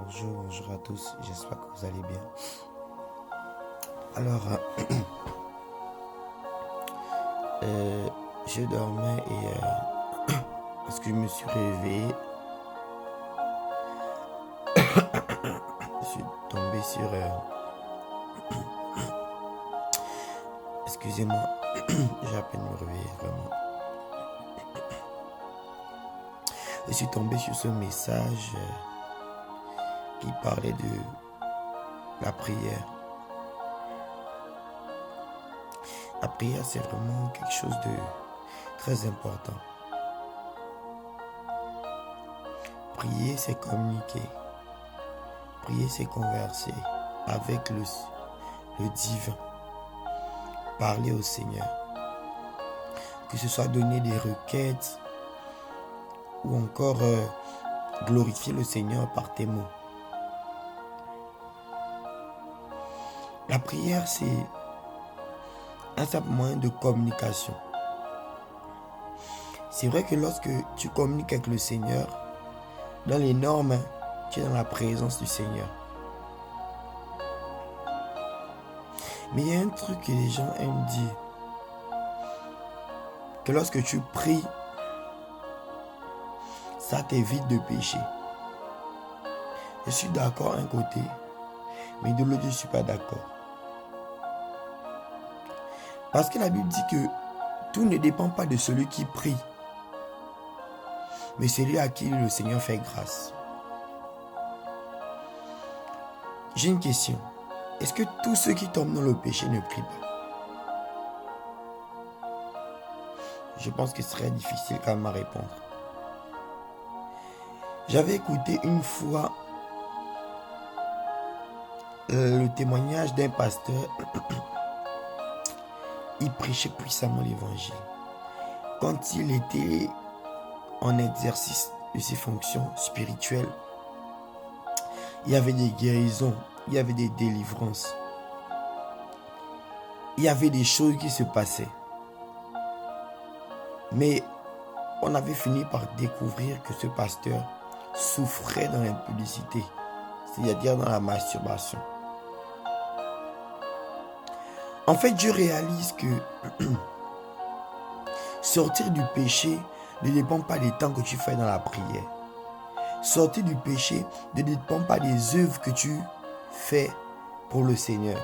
Bonjour à tous, j'espère que vous allez bien. Alors, je dormais et parce que je me suis réveillé, je suis tombé sur... excusez-moi, j'ai à peine me réveillé, vraiment. Je suis tombé sur ce message qui parlait de la prière. La prière, c'est vraiment quelque chose de très important. Prier, c'est communiquer. Prier, c'est converser avec le divin. Parler au Seigneur. Que ce soit donner des requêtes ou encore glorifier le Seigneur par tes mots. La prière, c'est un simple moyen de communication. C'est vrai que lorsque tu communiques avec le Seigneur, dans les normes, tu es dans la présence du Seigneur. Mais il y a un truc que les gens aiment dire. Que lorsque tu pries, ça t'évite de pécher. Je suis d'accord d'un côté, mais de l'autre, je ne suis pas d'accord. Parce que la Bible dit que tout ne dépend pas de celui qui prie, mais celui à qui le Seigneur fait grâce. J'ai une question. Est-ce que tous ceux qui tombent dans le péché ne prient pas? Je pense que ce serait difficile quand même à répondre. J'avais écouté une fois le témoignage d'un pasteur. Il prêchait puissamment l'évangile. Quand il était en exercice de ses fonctions spirituelles, il y avait des guérisons, il y avait des délivrances. Il y avait des choses qui se passaient. Mais on avait fini par découvrir que ce pasteur souffrait dans l'impudicité, c'est-à-dire dans la masturbation. En fait, je réalise que sortir du péché ne dépend pas des temps que tu fais dans la prière. Sortir du péché ne dépend pas des œuvres que tu fais pour le Seigneur.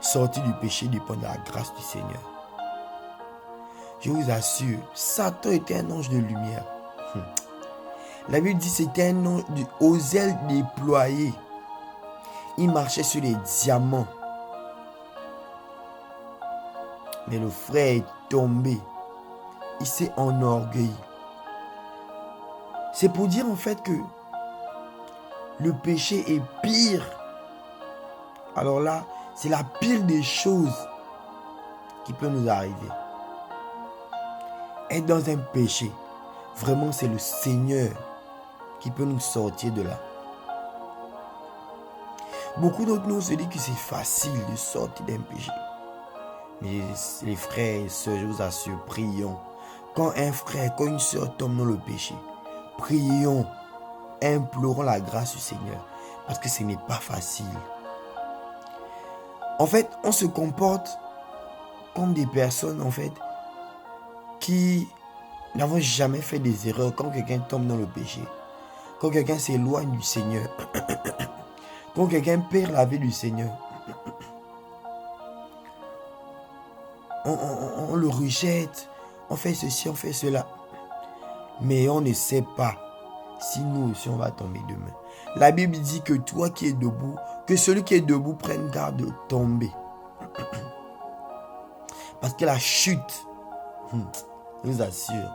Sortir du péché dépend de la grâce du Seigneur. Je vous assure, Satan était un ange de lumière. La Bible dit que c'était un ange aux ailes déployées. Il marchait sur les diamants. Mais le frère est tombé. Il s'est enorgueilli. C'est pour dire en fait que le péché est pire. Alors là, c'est la pire des choses qui peut nous arriver. Être dans un péché, vraiment c'est le Seigneur qui peut nous sortir de là. Beaucoup d'entre nous se disent que c'est facile de sortir d'un péché. Mais les frères et sœurs, je vous assure, prions. Quand un frère, quand une sœur tombe dans le péché, prions, implorons la grâce du Seigneur. Parce que ce n'est pas facile. En fait, on se comporte comme des personnes, en fait, qui n'avons jamais fait des erreurs quand quelqu'un tombe dans le péché. Quand quelqu'un s'éloigne du Seigneur. Quand quelqu'un perd la vie du Seigneur. On le rejette, on fait ceci, on fait cela. Mais on ne sait pas si nous aussi on va tomber demain. La Bible dit que toi qui es debout, que celui qui est debout prenne garde de tomber. Parce que la chute, je vous assure,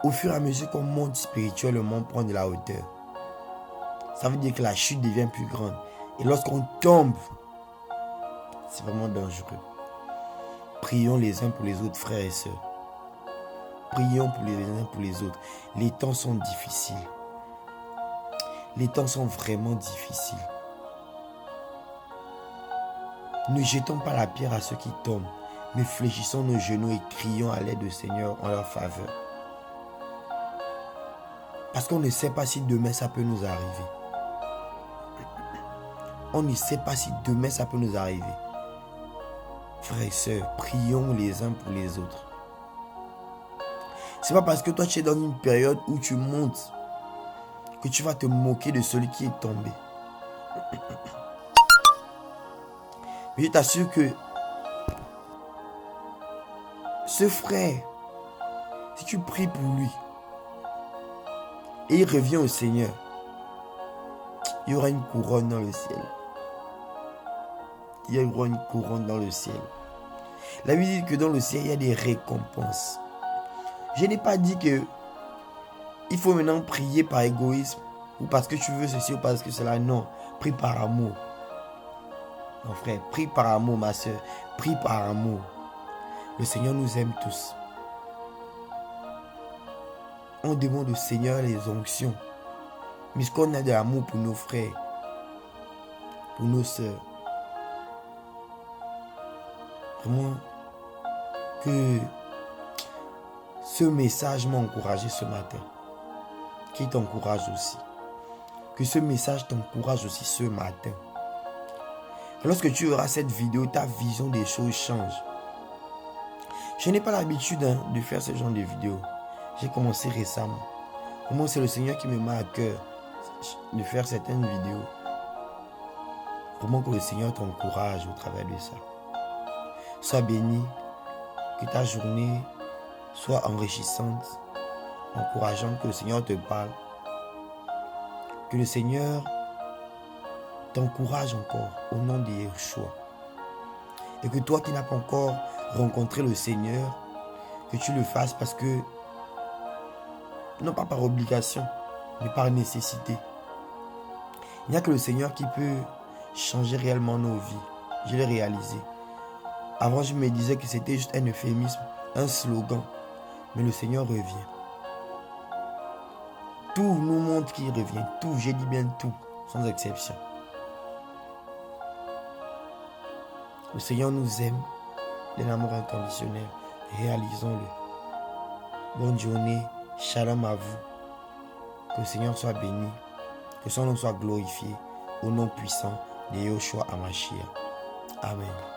au fur et à mesure qu'on monte spirituellement, on prend de la hauteur. Ça veut dire que la chute devient plus grande. Et lorsqu'on tombe, c'est vraiment dangereux. Prions les uns pour les autres, frères et sœurs. Prions pour les uns pour les autres. Les temps sont difficiles. Les temps sont vraiment difficiles. Ne jetons pas la pierre à ceux qui tombent, mais fléchissons nos genoux et crions à l'aide du Seigneur en leur faveur. Parce qu'on ne sait pas si demain ça peut nous arriver. On ne sait pas si demain ça peut nous arriver. Frères et sœurs, prions les uns pour les autres. C'est pas parce que toi tu es dans une période où tu montes que tu vas te moquer de celui qui est tombé. Mais je t'assure que ce frère, si tu pries pour lui et il revient au Seigneur, il y aura une couronne dans le ciel. Il y aura une couronne dans le ciel. La Bible dit que dans le ciel, il y a des récompenses. Je n'ai pas dit que il faut maintenant prier par égoïsme ou parce que tu veux ceci ou parce que cela. Non, prie par amour. Mon frère, prie par amour, ma soeur. Prie par amour. Le Seigneur nous aime tous. On demande au Seigneur les onctions. Mais ce qu'on a de l'amour pour nos frères, pour nos sœurs. Vraiment, que ce message m'a encouragé ce matin. Qu'il t'encourage aussi. Que ce message t'encourage aussi ce matin. Et lorsque tu verras cette vidéo, ta vision des choses change. Je n'ai pas l'habitude de faire ce genre de vidéos. J'ai commencé récemment. Comment c'est le Seigneur qui me met à cœur de faire certaines vidéos. Vraiment que le Seigneur t'encourage au travers de ça. Sois béni, que ta journée soit enrichissante, encourageante, que le Seigneur te parle. Que le Seigneur t'encourage encore au nom de Yeshua. Et que toi qui n'as pas encore rencontré le Seigneur, que tu le fasses parce que, non pas par obligation, mais par nécessité. Il n'y a que le Seigneur qui peut changer réellement nos vies. Je l'ai réalisé. Avant, je me disais que c'était juste un euphémisme, un slogan. Mais le Seigneur revient. Tout nous montre qu'il revient. Tout, j'ai dit bien tout, sans exception. Le Seigneur nous aime d'un amour inconditionnel. Réalisons-le. Bonne journée. Shalom à vous. Que le Seigneur soit béni. Que son nom soit glorifié. Au nom puissant de Yoshua Hamashiach. Amen.